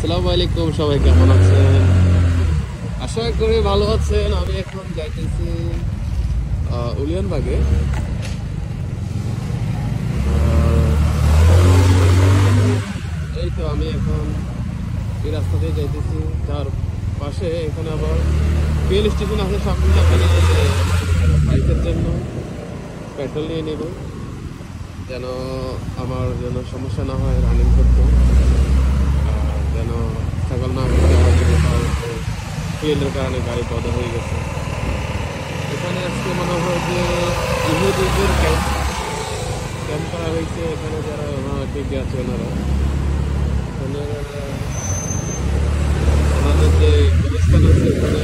আসসালামু আলাইকুম, সবাই কেমন আছেন? আশা করি ভালো আছেন। আমি এখন যাইতেছি উলিয়ানবাগে। এই তো আমি এখন এই রাস্তা দিয়ে যাইতেছি, যার পাশে এখানে আবার ফুয়েল স্টেশন আছে সামনে। এখানে বাইকের জন্য পেট্রোল নিয়ে নেব, যেন আমার যেন সমস্যা না হয় রানিং করতে, যেন স্ট্রাগল না করতে হয়। ফুয়েলের কারণে গাড়ি বন্ধ হয়ে গেছে। এখানে আজকে মনে হয় যে ইহুদিদের ক্যাম্প করা হয়েছে। এখানে যারা ঠিক আছে ওনারা এখানে ওনাদের যে গুলিস্তান আছে এখানে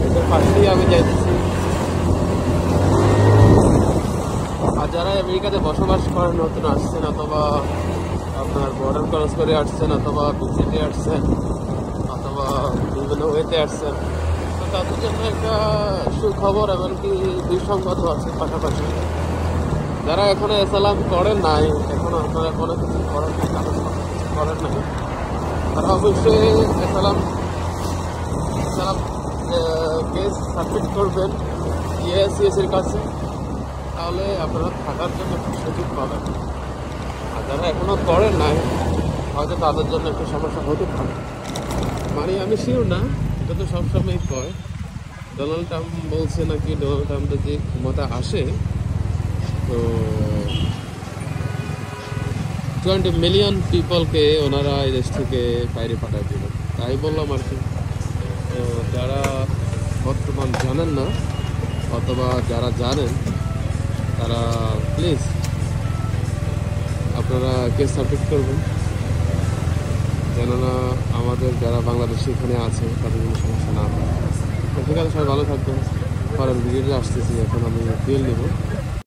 ওদের পাশেই আমি যাইতেছি। আর যারা আমেরিকাতে বসবাস করেন, নতুন আসছেন অথবা আপনার বর্ডার ক্রস করে আসছেন অথবা ভিজিটে আসছেন অথবা বিভিন্ন ওয়েতে আসছেন, তো তাদের জন্য একটা সুখবর, এমনকি দুঃসংবাদও আছে পাশাপাশি। যারা এখনো এসালাম করেন নাই, এখনো আপনারা কোনো কিছু করেন নাই, কাগজপত্র কিছু করেন নাই, তারা অবশ্যই এসালাম এসালাম কেস সাবমিট করবেন ইএসিএস এর কাছে, তাহলে আপনারা থাকার জন্য একটু সুযোগ পাবেন। আর যারা এখনো করেন নাই, হয়তো তাদের জন্য একটু সমস্যা হতে পারে। মানে আমি শিওর না, এটা তো সবসময় কয়। ডোনাল্ড ট্রাম্প বলছে নাকি ডোনাল্ড ট্রাম্প যদি ক্ষমতা আসে তো 20 মিলিয়ন পিপলকে ওনারা এই দেশ থেকে বাইরে পাঠায় দিল। তাই বললাম আর কি। তো যারা বর্তমান জানেন না অথবা যারা জানেন, তারা প্লিজ আপনারা কেস সাবমিট করবেন, কেননা আমাদের যারা বাংলাদেশি এখানে আছে তাদের কোনো সমস্যা না হয়। ঠিক আছে, সবাই ভালো থাকবেন। পরের ভিডিওতে আসতেছি। এখন আমি তেল নেব।